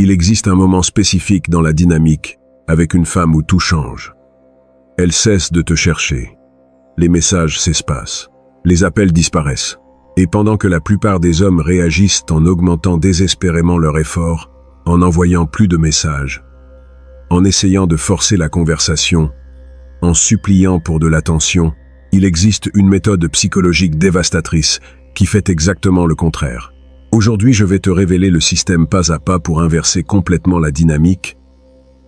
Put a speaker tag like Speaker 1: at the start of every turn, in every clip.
Speaker 1: Il existe un moment spécifique dans la dynamique avec une femme où tout change. Elle cesse de te chercher. Les messages s'espacent. Les appels disparaissent. Et pendant que la plupart des hommes réagissent en augmentant désespérément leur effort, en n'envoyant plus de messages, en essayant de forcer la conversation, en suppliant pour de l'attention, il existe une méthode psychologique dévastatrice qui fait exactement le contraire. Aujourd'hui, je vais te révéler le système pas à pas pour inverser complètement la dynamique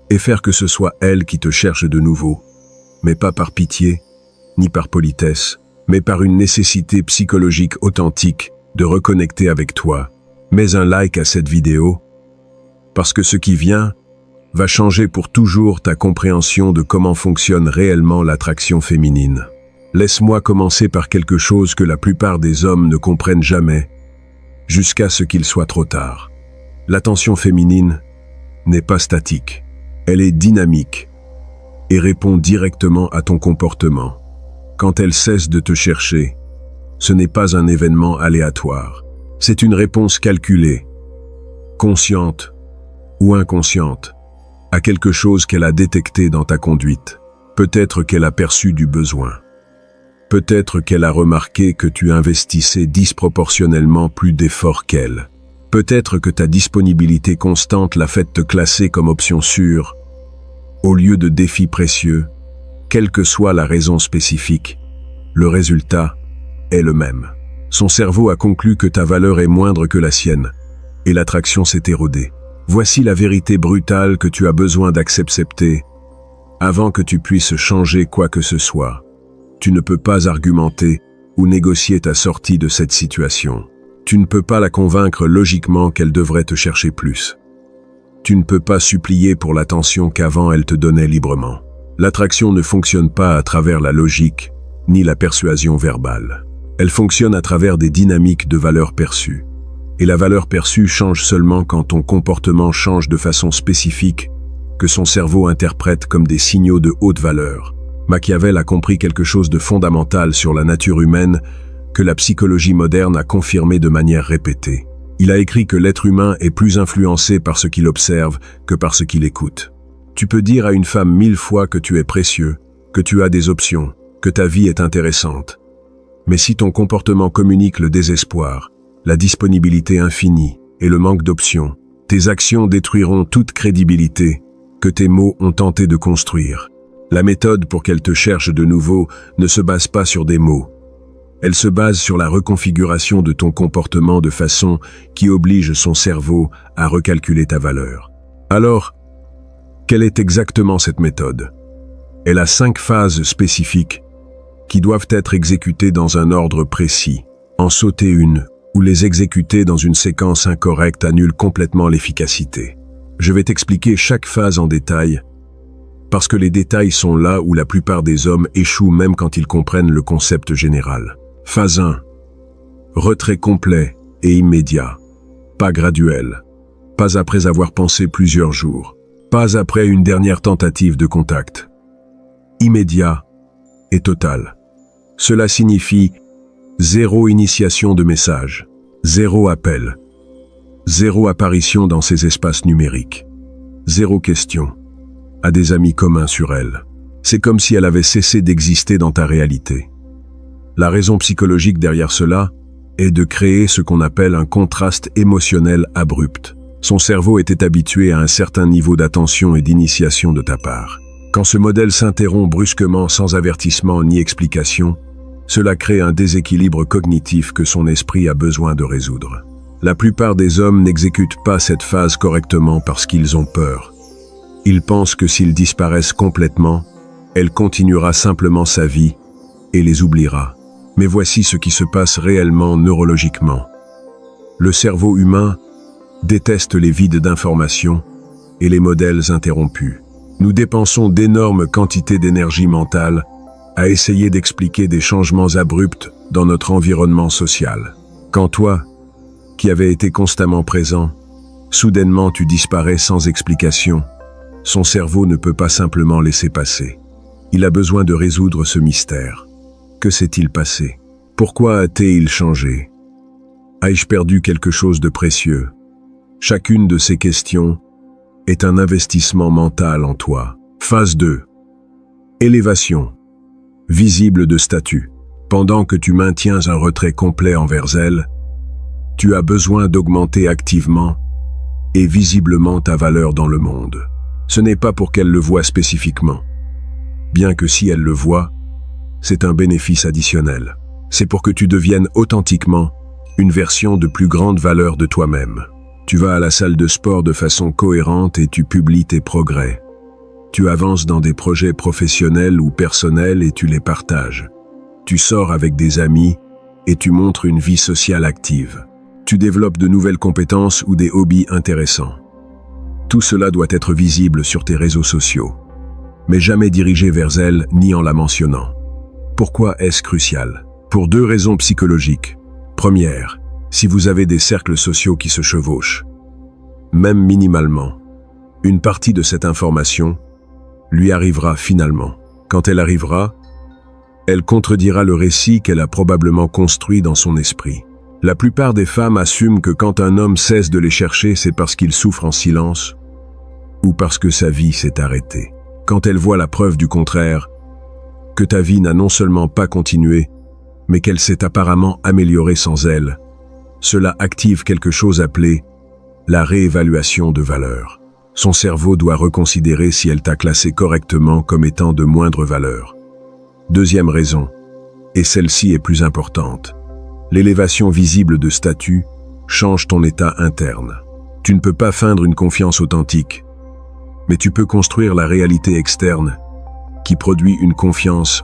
Speaker 1: et faire que ce soit elle qui te cherche de nouveau, mais pas par pitié, ni par politesse, mais par une nécessité psychologique authentique de reconnecter avec toi. Mets un like à cette vidéo, parce que ce qui vient va changer pour toujours ta compréhension de comment fonctionne réellement l'attraction féminine. Laisse-moi commencer par quelque chose que la plupart des hommes ne comprennent jamais, jusqu'à ce qu'il soit trop tard. L'attention féminine n'est pas statique, elle est dynamique et répond directement à ton comportement. Quand elle cesse de te chercher, ce n'est pas un événement aléatoire, c'est une réponse calculée, consciente ou inconsciente, à quelque chose qu'elle a détecté dans ta conduite. Peut-être qu'elle a perçu du besoin. Peut-être qu'elle a remarqué que tu investissais disproportionnellement plus d'efforts qu'elle. Peut-être que ta disponibilité constante l'a fait te classer comme option sûre, au lieu de défi précieux. Quelle que soit la raison spécifique, le résultat est le même. Son cerveau a conclu que ta valeur est moindre que la sienne, et l'attraction s'est érodée. Voici la vérité brutale que tu as besoin d'accepter avant que tu puisses changer quoi que ce soit. Tu ne peux pas argumenter ou négocier ta sortie de cette situation. Tu ne peux pas la convaincre logiquement qu'elle devrait te chercher plus. Tu ne peux pas supplier pour l'attention qu'avant elle te donnait librement. L'attraction ne fonctionne pas à travers la logique ni la persuasion verbale. Elle fonctionne à travers des dynamiques de valeurs perçues. Et la valeur perçue change seulement quand ton comportement change de façon spécifique que son cerveau interprète comme des signaux de haute valeur. Machiavel a compris quelque chose de fondamental sur la nature humaine que la psychologie moderne a confirmé de manière répétée. Il a écrit que l'être humain est plus influencé par ce qu'il observe que par ce qu'il écoute. Tu peux dire à une femme 1000 fois que tu es précieux, que tu as des options, que ta vie est intéressante. Mais si ton comportement communique le désespoir, la disponibilité infinie et le manque d'options, tes actions détruiront toute crédibilité que tes mots ont tenté de construire. La méthode pour qu'elle te cherche de nouveau ne se base pas sur des mots. Elle se base sur la reconfiguration de ton comportement de façon qui oblige son cerveau à recalculer ta valeur. Alors, quelle est exactement cette méthode? Elle a 5 phases spécifiques qui doivent être exécutées dans un ordre précis. En sauter une ou les exécuter dans une séquence incorrecte annule complètement l'efficacité. Je vais t'expliquer chaque phase en détail, parce que les détails sont là où la plupart des hommes échouent même quand ils comprennent le concept général. Phase 1. Retrait complet et immédiat. Pas graduel. Pas après avoir pensé plusieurs jours. Pas après une dernière tentative de contact. Immédiat et total. Cela signifie 0 initiation de message, 0 appel, 0 apparition dans ces espaces numériques, 0 question à des amis communs sur elle. C'est comme si elle avait cessé d'exister dans ta réalité. La raison psychologique derrière cela est de créer ce qu'on appelle un contraste émotionnel abrupt. Son cerveau était habitué à un certain niveau d'attention et d'initiation de ta part. Quand ce modèle s'interrompt brusquement sans avertissement ni explication, cela crée un déséquilibre cognitif que son esprit a besoin de résoudre. La plupart des hommes n'exécutent pas cette phase correctement parce qu'ils ont peur. Ils pensent que s'ils disparaissent complètement, elle continuera simplement sa vie et les oubliera. Mais voici ce qui se passe réellement neurologiquement. Le cerveau humain déteste les vides d'informations et les modèles interrompus. Nous dépensons d'énormes quantités d'énergie mentale à essayer d'expliquer des changements abrupts dans notre environnement social. Quand toi, qui avais été constamment présent, soudainement tu disparais sans explication, son cerveau ne peut pas simplement laisser passer. Il a besoin de résoudre ce mystère. Que s'est-il passé? Pourquoi a-t-il changé? Ai-je perdu quelque chose de précieux? Chacune de ces questions est un investissement mental en toi. Phase 2. Élévation. Visible de statut. Pendant que tu maintiens un retrait complet envers elle, tu as besoin d'augmenter activement et visiblement ta valeur dans le monde. Ce n'est pas pour qu'elle le voie spécifiquement. Bien que si elle le voit, c'est un bénéfice additionnel. C'est pour que tu deviennes authentiquement une version de plus grande valeur de toi-même. Tu vas à la salle de sport de façon cohérente et tu publies tes progrès. Tu avances dans des projets professionnels ou personnels et tu les partages. Tu sors avec des amis et tu montres une vie sociale active. Tu développes de nouvelles compétences ou des hobbies intéressants. Tout cela doit être visible sur tes réseaux sociaux, mais jamais dirigé vers elle ni en la mentionnant. Pourquoi est-ce crucial? Pour 2 raisons psychologiques. Première, si vous avez des cercles sociaux qui se chevauchent, même minimalement, une partie de cette information lui arrivera finalement. Quand elle arrivera, elle contredira le récit qu'elle a probablement construit dans son esprit. La plupart des femmes assument que quand un homme cesse de les chercher, c'est parce qu'il souffre en silence ou parce que sa vie s'est arrêtée. Quand elles voient la preuve du contraire, que ta vie n'a non seulement pas continué, mais qu'elle s'est apparemment améliorée sans elle, cela active quelque chose appelé la réévaluation de valeur. Son cerveau doit reconsidérer si elle t'a classé correctement comme étant de moindre valeur. Deuxième raison, et celle-ci est plus importante, l'élévation visible de statut change ton état interne. Tu ne peux pas feindre une confiance authentique, mais tu peux construire la réalité externe qui produit une confiance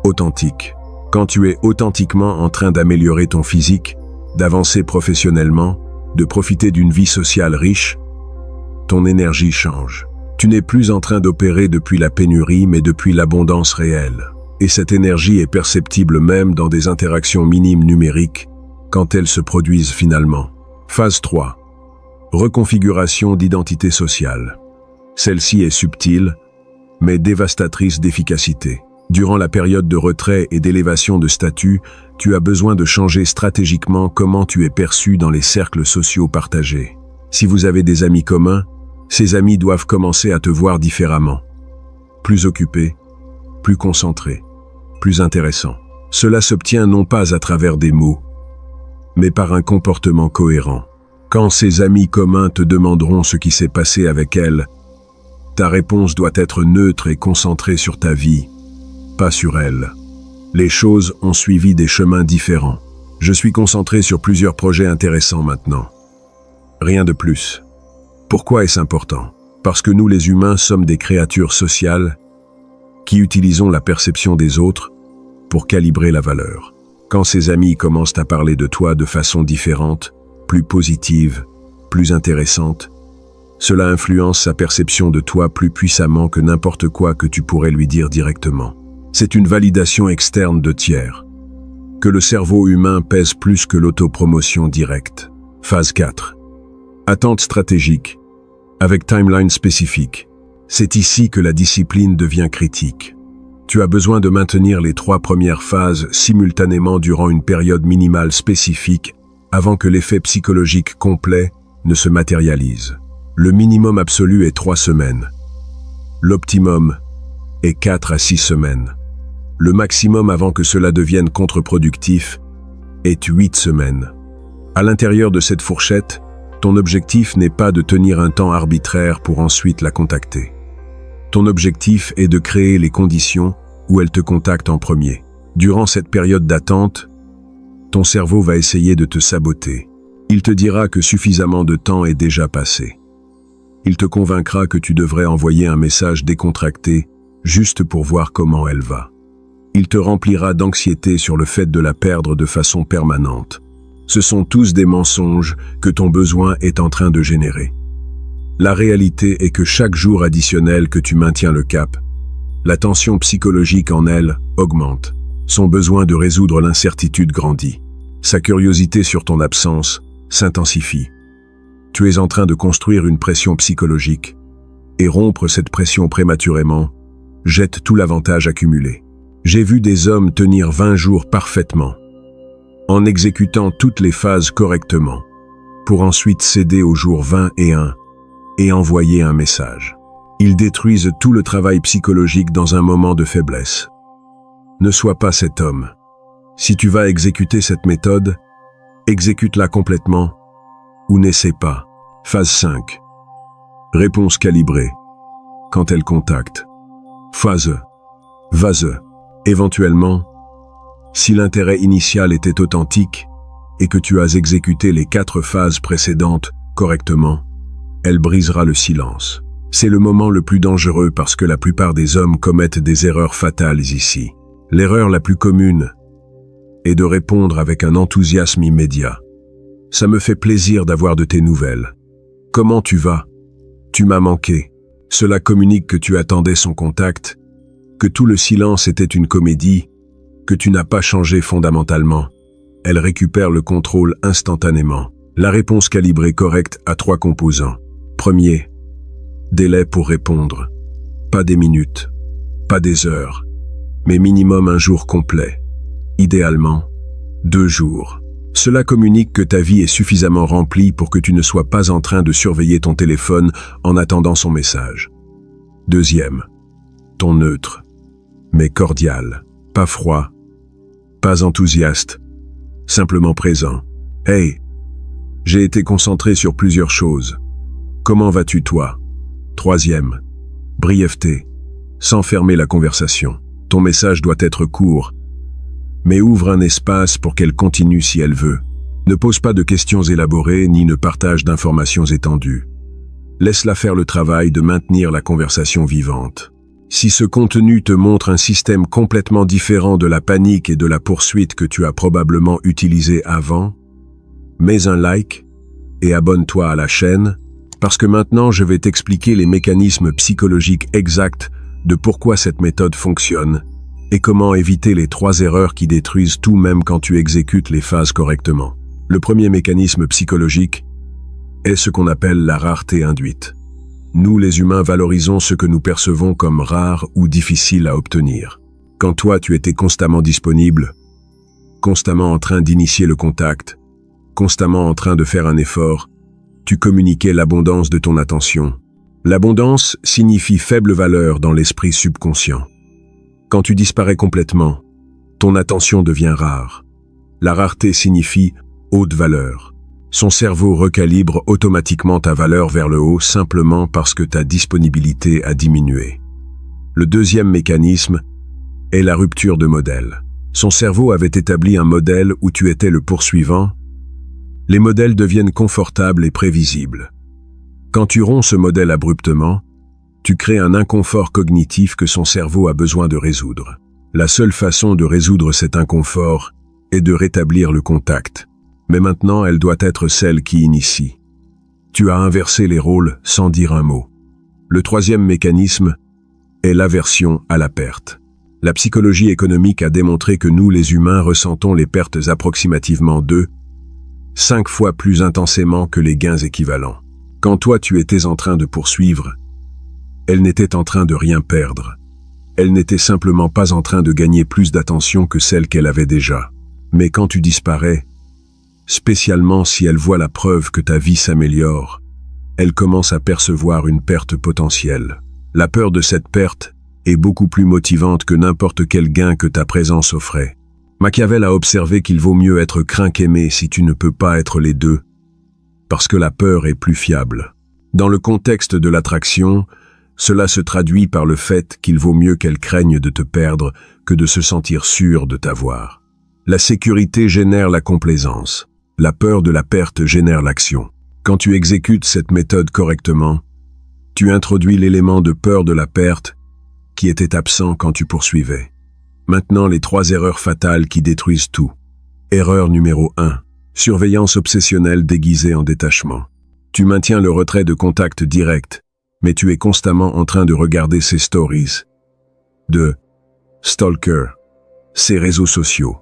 Speaker 1: authentique. Quand tu es authentiquement en train d'améliorer ton physique, d'avancer professionnellement, de profiter d'une vie sociale riche, ton énergie change. Tu n'es plus en train d'opérer depuis la pénurie, mais depuis l'abondance réelle. Et cette énergie est perceptible même dans des interactions minimes numériques, quand elles se produisent finalement. Phase 3. Reconfiguration d'identité sociale. Celle-ci est subtile, mais dévastatrice d'efficacité. Durant la période de retrait et d'élévation de statut, tu as besoin de changer stratégiquement comment tu es perçu dans les cercles sociaux partagés. Si vous avez des amis communs, ces amis doivent commencer à te voir différemment. Plus occupé, plus concentré, plus intéressant. Cela s'obtient non pas à travers des mots, mais par un comportement cohérent. Quand ces amis communs te demanderont ce qui s'est passé avec elle, ta réponse doit être neutre et concentrée sur ta vie, pas sur elle. Les choses ont suivi des chemins différents. Je suis concentré sur plusieurs projets intéressants maintenant. Rien de plus. Pourquoi est-ce important? Parce que nous les humains sommes des créatures sociales qui utilisons la perception des autres pour calibrer la valeur. Quand ces amis commencent à parler de toi de façon différente, plus positive, plus intéressante, cela influence sa perception de toi plus puissamment que n'importe quoi que tu pourrais lui dire directement. C'est une validation externe de tiers. Que le cerveau humain pèse plus que l'autopromotion directe. Phase 4. Attente stratégique, avec timeline spécifique. C'est ici que la discipline devient critique. Tu as besoin de maintenir les 3 premières phases simultanément durant une période minimale spécifique avant que l'effet psychologique complet ne se matérialise. Le minimum absolu est 3 semaines. L'optimum est 4 à 6 semaines. Le maximum avant que cela devienne contre-productif est 8 semaines. À l'intérieur de cette fourchette, ton objectif n'est pas de tenir un temps arbitraire pour ensuite la contacter. Ton objectif est de créer les conditions où elle te contacte en premier. Durant cette période d'attente, ton cerveau va essayer de te saboter. Il te dira que suffisamment de temps est déjà passé. Il te convaincra que tu devrais envoyer un message décontracté juste pour voir comment elle va. Il te remplira d'anxiété sur le fait de la perdre de façon permanente. Ce sont tous des mensonges que ton besoin est en train de générer. La réalité est que chaque jour additionnel que tu maintiens le cap, la tension psychologique en elle augmente. Son besoin de résoudre l'incertitude grandit. Sa curiosité sur ton absence s'intensifie. Tu es en train de construire une pression psychologique, et rompre cette pression prématurément jette tout l'avantage accumulé. J'ai vu des hommes tenir 20 jours parfaitement, en exécutant toutes les phases correctement, pour ensuite céder au jour 21, et envoyer un message. Ils détruisent tout le travail psychologique dans un moment de faiblesse. Ne sois pas cet homme. Si tu vas exécuter cette méthode, exécute-la complètement ou n'essaie pas. Phase 5. Réponse calibrée. Quand elle contacte. Phase. Vase. Éventuellement, si l'intérêt initial était authentique et que tu as exécuté les 4 phases précédentes correctement, elle brisera le silence. C'est le moment le plus dangereux parce que la plupart des hommes commettent des erreurs fatales ici. L'erreur la plus commune est de répondre avec un enthousiasme immédiat. Ça me fait plaisir d'avoir de tes nouvelles. Comment tu vas? Tu m'as manqué. Cela communique que tu attendais son contact, que tout le silence était une comédie, que tu n'as pas changé fondamentalement. Elle récupère le contrôle instantanément. La réponse calibrée correcte a 3 composants. Premier, délai pour répondre. Pas des minutes, pas des heures, mais minimum un jour complet. Idéalement, 2 jours. Cela communique que ta vie est suffisamment remplie pour que tu ne sois pas en train de surveiller ton téléphone en attendant son message. Deuxième, ton neutre, mais cordial, pas froid, pas enthousiaste, simplement présent. Hey, j'ai été concentré sur plusieurs choses. Comment vas-tu toi? Troisième, brièveté, sans fermer la conversation. Ton message doit être court, mais ouvre un espace pour qu'elle continue si elle veut. Ne pose pas de questions élaborées ni ne partage d'informations étendues. Laisse-la faire le travail de maintenir la conversation vivante. Si ce contenu te montre un système complètement différent de la panique et de la poursuite que tu as probablement utilisé avant, mets un like et abonne-toi à la chaîne, parce que maintenant je vais t'expliquer les mécanismes psychologiques exacts de pourquoi cette méthode fonctionne et comment éviter les 3 erreurs qui détruisent tout même quand tu exécutes les phases correctement. Le premier mécanisme psychologique est ce qu'on appelle la rareté induite. Nous, les humains, valorisons ce que nous percevons comme rare ou difficile à obtenir. Quand toi, tu étais constamment disponible, constamment en train d'initier le contact, constamment en train de faire un effort, tu communiquais l'abondance de ton attention. L'abondance signifie faible valeur dans l'esprit subconscient. Quand tu disparais complètement, ton attention devient rare. La rareté signifie haute valeur. Son cerveau recalibre automatiquement ta valeur vers le haut simplement parce que ta disponibilité a diminué. Le deuxième mécanisme est la rupture de modèle. Son cerveau avait établi un modèle où tu étais le poursuivant. Les modèles deviennent confortables et prévisibles. Quand tu romps ce modèle abruptement, tu crées un inconfort cognitif que son cerveau a besoin de résoudre. La seule façon de résoudre cet inconfort est de rétablir le contact. Mais maintenant, elle doit être celle qui initie. Tu as inversé les rôles sans dire un mot. Le troisième mécanisme est l'aversion à la perte. La psychologie économique a démontré que nous, les humains, ressentons les pertes approximativement 5 fois plus intensément que les gains équivalents. Quand toi, tu étais en train de poursuivre, elle n'était en train de rien perdre. Elle n'était simplement pas en train de gagner plus d'attention que celle qu'elle avait déjà. Mais quand tu disparais, spécialement si elle voit la preuve que ta vie s'améliore, elle commence à percevoir une perte potentielle. La peur de cette perte est beaucoup plus motivante que n'importe quel gain que ta présence offrait. Machiavel a observé qu'il vaut mieux être craint qu'aimé si tu ne peux pas être les deux, parce que la peur est plus fiable. Dans le contexte de l'attraction, cela se traduit par le fait qu'il vaut mieux qu'elle craigne de te perdre que de se sentir sûre de t'avoir. La sécurité génère la complaisance. La peur de la perte génère l'action. Quand tu exécutes cette méthode correctement, tu introduis l'élément de peur de la perte qui était absent quand tu poursuivais. Maintenant, les 3 erreurs fatales qui détruisent tout. Erreur numéro 1. Surveillance obsessionnelle déguisée en détachement. Tu maintiens le retrait de contact direct, mais tu es constamment en train de regarder ses stories, de stalker, ses réseaux sociaux,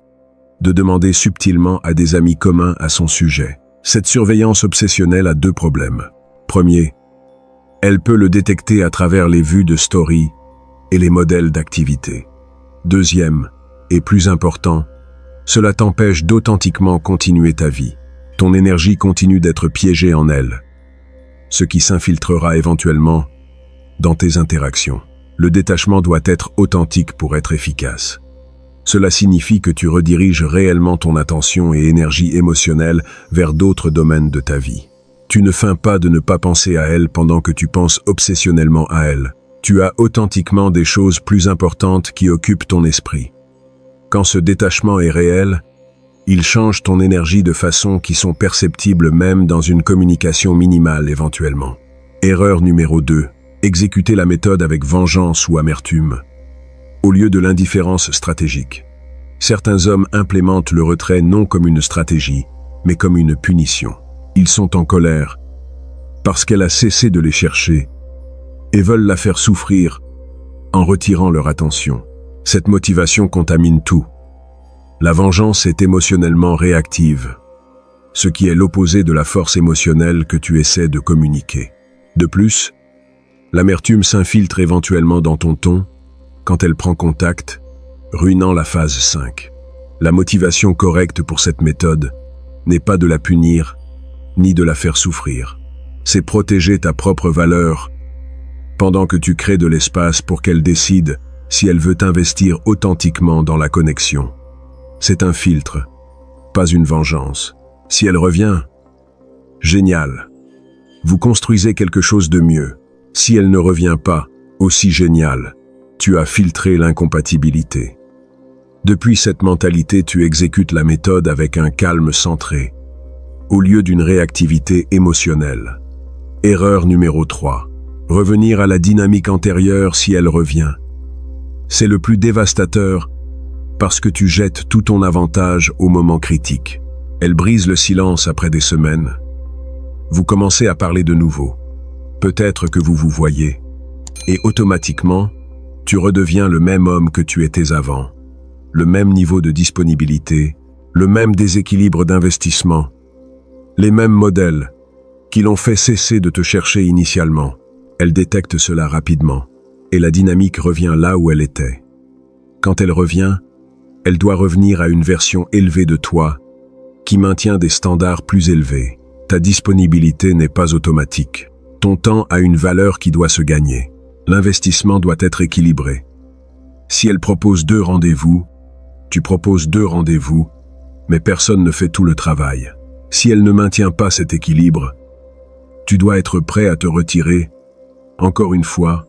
Speaker 1: de demander subtilement à des amis communs à son sujet. Cette surveillance obsessionnelle a 2 problèmes. Premier, elle peut le détecter à travers les vues de story et les modèles d'activité. Deuxième, et plus important, cela t'empêche d'authentiquement continuer ta vie. Ton énergie continue d'être piégée en elle. ce qui s'infiltrera éventuellement dans tes interactions. Le détachement doit être authentique pour être efficace. Cela signifie que tu rediriges réellement ton attention et énergie émotionnelle vers d'autres domaines de ta vie. Tu ne feins pas de ne pas penser à elle pendant que tu penses obsessionnellement à elle. Tu as authentiquement des choses plus importantes qui occupent ton esprit. Quand ce détachement est réel, il change ton énergie de façon qui sont perceptibles même dans une communication minimale éventuellement. Erreur numéro 2. Exécuter la méthode avec vengeance ou amertume, au lieu de l'indifférence stratégique. Certains hommes implémentent le retrait non comme une stratégie, mais comme une punition. Ils sont en colère parce qu'elle a cessé de les chercher et veulent la faire souffrir en retirant leur attention. Cette motivation contamine tout. La vengeance est émotionnellement réactive, ce qui est l'opposé de la force émotionnelle que tu essaies de communiquer. De plus, l'amertume s'infiltre éventuellement dans ton ton quand elle prend contact, ruinant la phase 5. La motivation correcte pour cette méthode n'est pas de la punir, ni de la faire souffrir. C'est protéger ta propre valeur pendant que tu crées de l'espace pour qu'elle décide si elle veut investir authentiquement dans la connexion. C'est un filtre, pas une vengeance. Si elle revient, génial. Vous construisez quelque chose de mieux. Si elle ne revient pas, aussi génial. Tu as filtré l'incompatibilité. Depuis cette mentalité, tu exécutes la méthode avec un calme centré, au lieu d'une réactivité émotionnelle. Erreur numéro 3. Revenir à la dynamique antérieure si elle revient. C'est le plus dévastateur parce que tu jettes tout ton avantage au moment critique. Elle brise le silence après des semaines. Vous commencez à parler de nouveau. Peut-être que vous vous voyez. Et automatiquement, tu redeviens le même homme que tu étais avant. Le même niveau de disponibilité, le même déséquilibre d'investissement, les mêmes modèles qui l'ont fait cesser de te chercher initialement. Elle détecte cela rapidement, et la dynamique revient là où elle était. Quand elle revient, elle doit revenir à une version élevée de toi, qui maintient des standards plus élevés. Ta disponibilité n'est pas automatique. Ton temps a une valeur qui doit se gagner. L'investissement doit être équilibré. Si elle propose 2 rendez-vous, tu proposes 2 rendez-vous, mais personne ne fait tout le travail. Si elle ne maintient pas cet équilibre, tu dois être prêt à te retirer, encore une fois,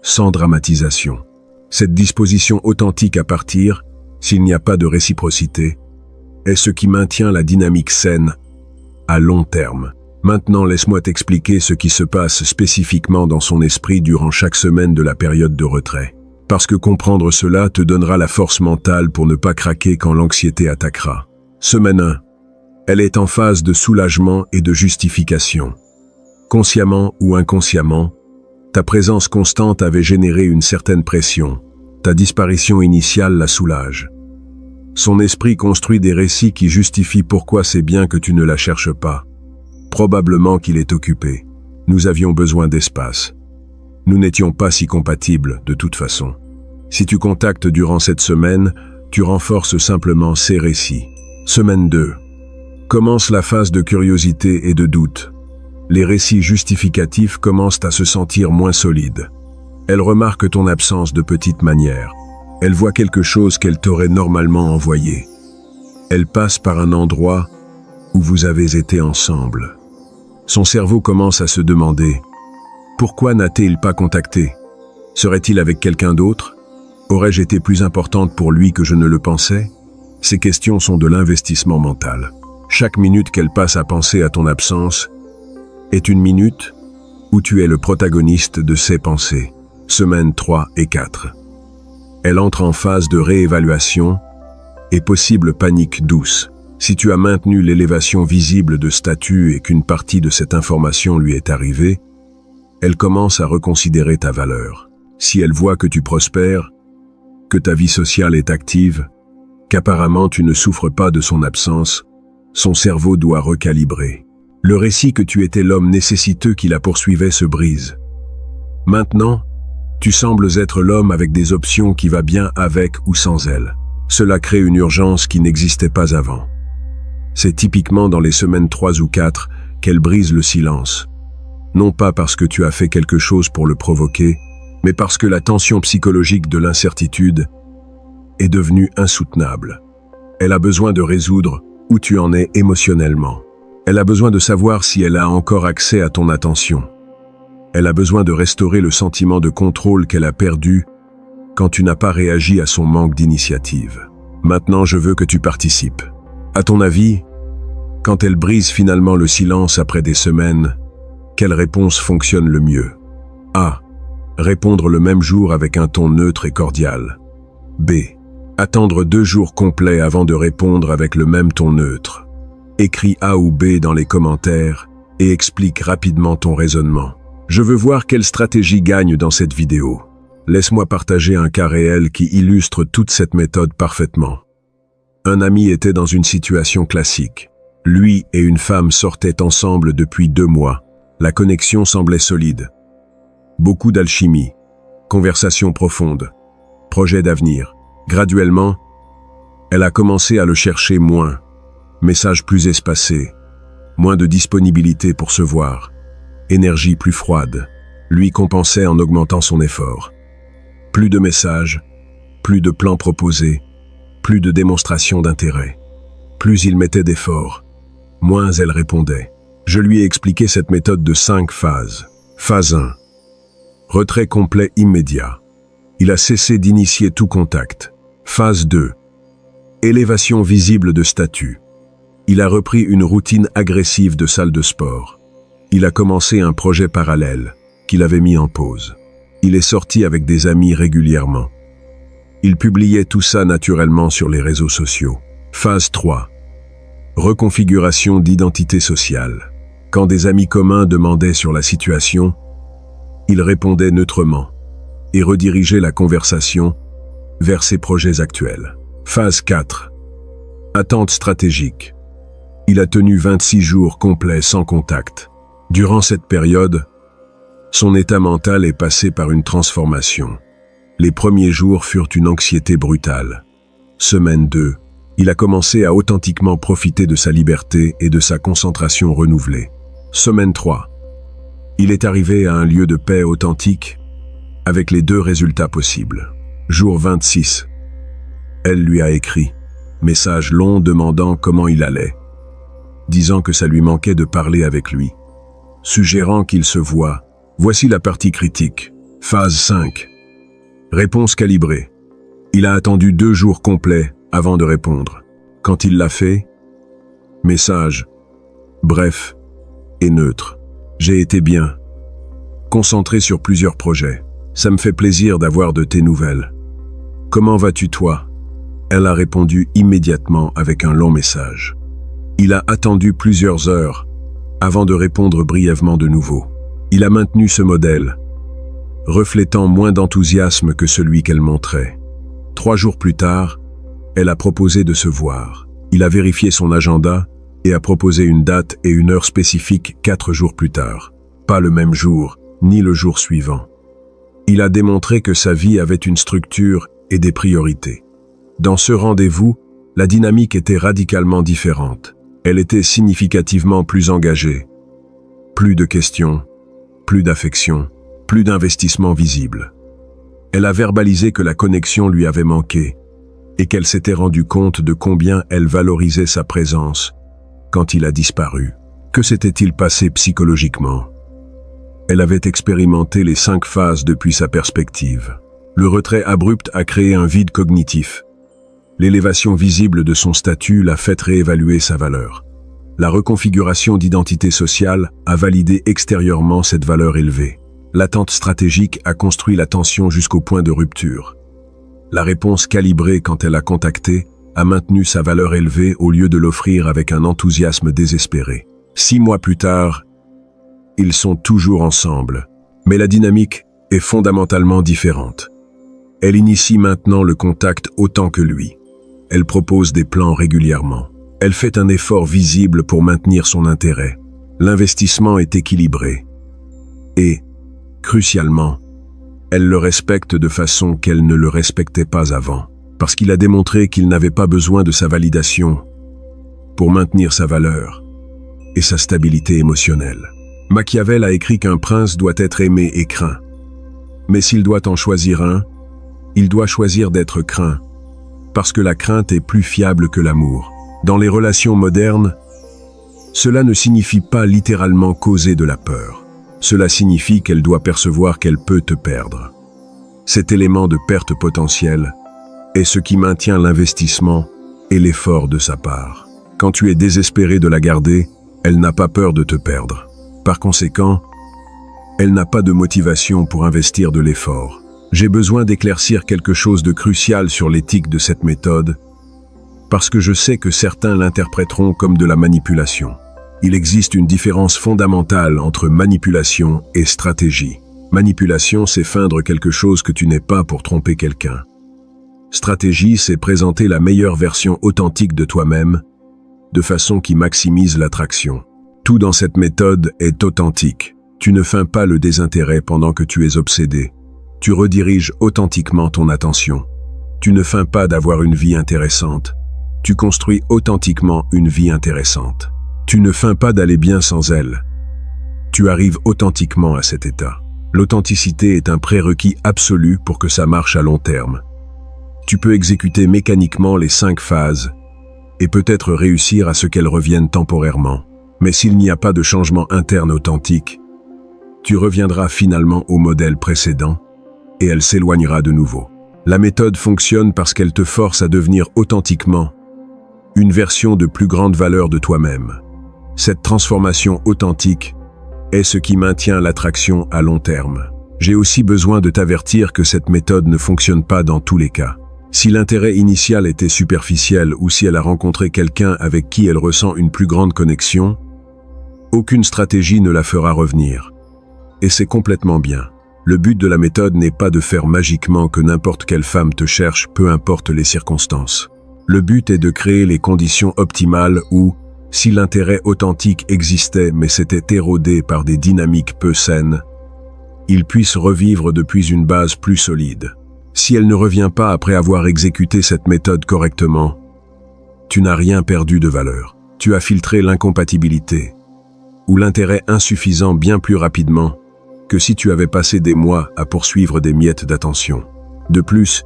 Speaker 1: sans dramatisation. Cette disposition authentique à partir, s'il n'y a pas de réciprocité, est ce qui maintient la dynamique saine à long terme. Maintenant, laisse-moi t'expliquer ce qui se passe spécifiquement dans son esprit durant chaque semaine de la période de retrait. Parce que comprendre cela te donnera la force mentale pour ne pas craquer quand l'anxiété attaquera. Semaine 1. Elle est en phase de soulagement et de justification. Consciemment ou inconsciemment, ta présence constante avait généré une certaine pression. Ta disparition initiale la soulage. Son esprit construit des récits qui justifient pourquoi c'est bien que tu ne la cherches pas. Probablement qu'il est occupé. Nous avions besoin d'espace. Nous n'étions pas si compatibles de toute façon. Si tu contactes durant cette semaine, tu renforces simplement ces récits. Semaine 2. Commence la phase de curiosité et de doute. Les récits justificatifs commencent à se sentir moins solides. Elle remarque ton absence de petite manière. Elle voit quelque chose qu'elle t'aurait normalement envoyé. Elle passe par un endroit où vous avez été ensemble. Son cerveau commence à se demander « Pourquoi n'a-t-il pas contacté? Serait-il avec quelqu'un d'autre? Aurais-je été plus importante pour lui que je ne le pensais ?» Ces questions sont de l'investissement mental. Chaque minute qu'elle passe à penser à ton absence est une minute où tu es le protagoniste de ses pensées. Semaines 3 et 4. Elle entre en phase de réévaluation et possible panique douce. Si tu as maintenu l'élévation visible de statut et qu'une partie de cette information lui est arrivée, elle commence à reconsidérer ta valeur. Si elle voit que tu prospères, que ta vie sociale est active, qu'apparemment tu ne souffres pas de son absence, son cerveau doit recalibrer. Le récit que tu étais l'homme nécessiteux qui la poursuivait se brise. Maintenant, tu sembles être l'homme avec des options qui va bien avec ou sans elle. Cela crée une urgence qui n'existait pas avant. C'est typiquement dans les semaines 3 ou 4 qu'elle brise le silence. non pas parce que tu as fait quelque chose pour le provoquer, mais parce que la tension psychologique de l'incertitude est devenue insoutenable. Elle a besoin de résoudre où tu en es émotionnellement. Elle a besoin de savoir si elle a encore accès à ton attention. Elle a besoin de restaurer le sentiment de contrôle qu'elle a perdu quand tu n'as pas réagi à son manque d'initiative. Maintenant, je veux que tu participes. À ton avis, quand elle brise finalement le silence après des semaines, quelle réponse fonctionne le mieux? A. Répondre le même jour avec un ton neutre et cordial. B. Attendre 2 jours complets avant de répondre avec le même ton neutre. Écris A ou B dans les commentaires et explique rapidement ton raisonnement. Je veux voir quelle stratégie gagne dans cette vidéo. Laisse-moi partager un cas réel qui illustre toute cette méthode parfaitement. Un ami était dans une situation classique. Lui et une femme sortaient ensemble depuis 2 mois. La connexion semblait solide. Beaucoup d'alchimie, conversations profondes, projets d'avenir. Graduellement, elle a commencé à le chercher moins, messages plus espacés, moins de disponibilité pour se voir, énergie plus froide, lui compensait en augmentant son effort. Plus de messages, plus de plans proposés, plus de démonstrations d'intérêt. Plus il mettait d'efforts, moins elle répondait. Je lui ai expliqué cette méthode de 5 phases. Phase 1. Retrait complet immédiat. Il a cessé d'initier tout contact. Phase 2. Élévation visible de statut. Il a repris une routine agressive de salle de sport. Il a commencé un projet parallèle, qu'il avait mis en pause. Il est sorti avec des amis régulièrement. Il publiait tout ça naturellement sur les réseaux sociaux. Phase 3. Reconfiguration d'identité sociale. Quand des amis communs demandaient sur la situation, il répondait neutrement et redirigeait la conversation vers ses projets actuels. Phase 4. Attente stratégique. Il a tenu 26 jours complets sans contact. Durant cette période, son état mental est passé par une transformation. Les premiers jours furent une anxiété brutale. Semaine 2, il a commencé à authentiquement profiter de sa liberté et de sa concentration renouvelée. Semaine 3, il est arrivé à un lieu de paix authentique avec les 2 résultats possibles. Jour 26, elle lui a écrit, message long demandant comment il allait, disant que ça lui manquait de parler avec lui, suggérant qu'il se voie. Voici la partie critique. Phase 5. Réponse calibrée. Il a attendu 2 jours complets avant de répondre. Quand il l'a fait, message bref et neutre. J'ai été bien. Concentré sur plusieurs projets. Ça me fait plaisir d'avoir de tes nouvelles. Comment vas-tu toi? Elle a répondu immédiatement avec un long message. Il a attendu plusieurs heures avant de répondre brièvement de nouveau. Il a maintenu ce modèle, reflétant moins d'enthousiasme que celui qu'elle montrait. 3 jours plus tard, elle a proposé de se voir. Il a vérifié son agenda et a proposé une date et une heure spécifiques 4 jours plus tard. Pas le même jour, ni le jour suivant. Il a démontré que sa vie avait une structure et des priorités. Dans ce rendez-vous, la dynamique était radicalement différente. Elle était significativement plus engagée. Plus de questions, plus d'affection, plus d'investissement visible. Elle a verbalisé que la connexion lui avait manqué et qu'elle s'était rendue compte de combien elle valorisait sa présence quand il a disparu. Que s'était-il passé psychologiquement? Elle avait expérimenté les 5 phases depuis sa perspective. Le retrait abrupt a créé un vide cognitif. L'élévation visible de son statut l'a fait réévaluer sa valeur. La reconfiguration d'identité sociale a validé extérieurement cette valeur élevée. L'attente stratégique a construit la tension jusqu'au point de rupture. La réponse calibrée quand elle a contacté a maintenu sa valeur élevée au lieu de l'offrir avec un enthousiasme désespéré. 6 mois plus tard, ils sont toujours ensemble, mais la dynamique est fondamentalement différente. Elle initie maintenant le contact autant que lui. Elle propose des plans régulièrement. Elle fait un effort visible pour maintenir son intérêt. L'investissement est équilibré. Et, crucialement, elle le respecte de façon qu'elle ne le respectait pas avant, parce qu'il a démontré qu'il n'avait pas besoin de sa validation pour maintenir sa valeur et sa stabilité émotionnelle. Machiavel a écrit qu'un prince doit être aimé et craint. Mais s'il doit en choisir un, il doit choisir d'être craint, parce que la crainte est plus fiable que l'amour. Dans les relations modernes, cela ne signifie pas littéralement causer de la peur. Cela signifie qu'elle doit percevoir qu'elle peut te perdre. Cet élément de perte potentielle est ce qui maintient l'investissement et l'effort de sa part. Quand tu es désespéré de la garder, elle n'a pas peur de te perdre. Par conséquent, elle n'a pas de motivation pour investir de l'effort. J'ai besoin d'éclaircir quelque chose de crucial sur l'éthique de cette méthode, parce que je sais que certains l'interpréteront comme de la manipulation. Il existe une différence fondamentale entre manipulation et stratégie. Manipulation, c'est feindre quelque chose que tu n'es pas pour tromper quelqu'un. Stratégie, c'est présenter la meilleure version authentique de toi-même, de façon qui maximise l'attraction. Tout dans cette méthode est authentique. Tu ne feins pas le désintérêt pendant que tu es obsédé. Tu rediriges authentiquement ton attention. Tu ne feins pas d'avoir une vie intéressante. Tu construis authentiquement une vie intéressante. Tu ne feins pas d'aller bien sans elle. Tu arrives authentiquement à cet état. L'authenticité est un prérequis absolu pour que ça marche à long terme. Tu peux exécuter mécaniquement les 5 phases et peut-être réussir à ce qu'elles reviennent temporairement. Mais s'il n'y a pas de changement interne authentique, tu reviendras finalement au modèle précédent et elle s'éloignera de nouveau. La méthode fonctionne parce qu'elle te force à devenir authentiquement une version de plus grande valeur de toi-même. Cette transformation authentique est ce qui maintient l'attraction à long terme. J'ai aussi besoin de t'avertir que cette méthode ne fonctionne pas dans tous les cas. Si l'intérêt initial était superficiel ou si elle a rencontré quelqu'un avec qui elle ressent une plus grande connexion, aucune stratégie ne la fera revenir. Et c'est complètement bien. Le but de la méthode n'est pas de faire magiquement que n'importe quelle femme te cherche, peu importe les circonstances. Le but est de créer les conditions optimales où, si l'intérêt authentique existait mais s'était érodé par des dynamiques peu saines, il puisse revivre depuis une base plus solide. Si elle ne revient pas après avoir exécuté cette méthode correctement, tu n'as rien perdu de valeur. Tu as filtré l'incompatibilité ou l'intérêt insuffisant bien plus rapidement que si tu avais passé des mois à poursuivre des miettes d'attention. De plus,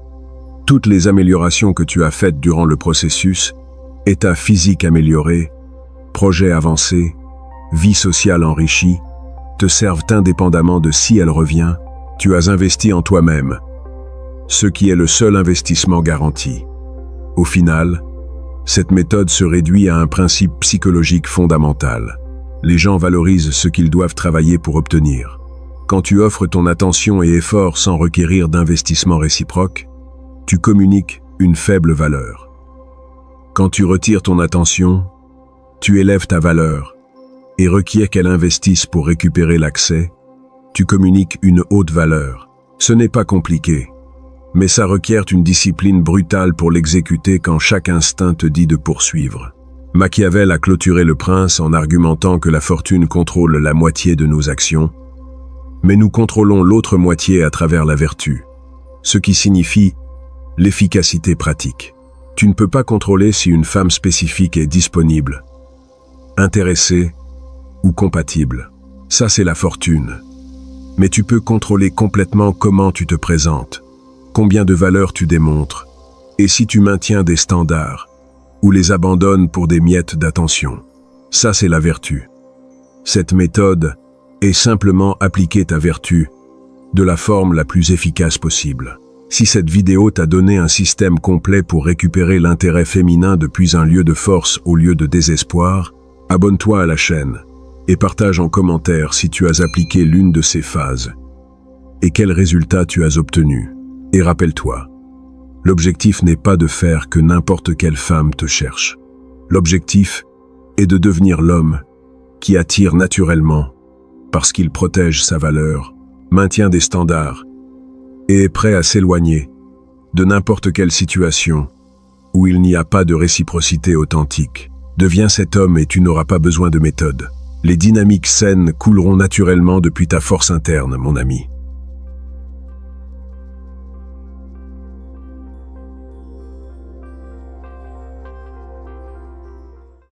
Speaker 1: toutes les améliorations que tu as faites durant le processus, état physique amélioré, projet avancé, vie sociale enrichie, te servent indépendamment de si elle revient. Tu as investi en toi-même, ce qui est le seul investissement garanti. Au final, cette méthode se réduit à un principe psychologique fondamental. Les gens valorisent ce qu'ils doivent travailler pour obtenir. Quand tu offres ton attention et effort sans requérir d'investissement réciproque, tu communiques une faible valeur. Quand tu retires ton attention, tu élèves ta valeur et requiers qu'elle investisse pour récupérer l'accès, tu communiques une haute valeur. Ce n'est pas compliqué, mais ça requiert une discipline brutale pour l'exécuter quand chaque instinct te dit de poursuivre. Machiavel a clôturé Le Prince en argumentant que la fortune contrôle la moitié de nos actions, mais nous contrôlons l'autre moitié à travers la vertu, ce qui signifie l'efficacité pratique. Tu ne peux pas contrôler si une femme spécifique est disponible, intéressée ou compatible. Ça, c'est la fortune. Mais tu peux contrôler complètement comment tu te présentes, combien de valeur tu démontres, et si tu maintiens des standards ou les abandonnes pour des miettes d'attention. Ça, c'est la vertu. Cette méthode est simplement appliquer ta vertu de la forme la plus efficace possible. Si cette vidéo t'a donné un système complet pour récupérer l'intérêt féminin depuis un lieu de force au lieu de désespoir, abonne-toi à la chaîne et partage en commentaire si tu as appliqué l'une de ces phases et quels résultats tu as obtenus. Et rappelle-toi, l'objectif n'est pas de faire que n'importe quelle femme te cherche. L'objectif est de devenir l'homme qui attire naturellement parce qu'il protège sa valeur, maintient des standards et est prêt à s'éloigner de n'importe quelle situation où il n'y a pas de réciprocité authentique. Deviens cet homme et tu n'auras pas besoin de méthode. Les dynamiques saines couleront naturellement depuis ta force interne, mon ami.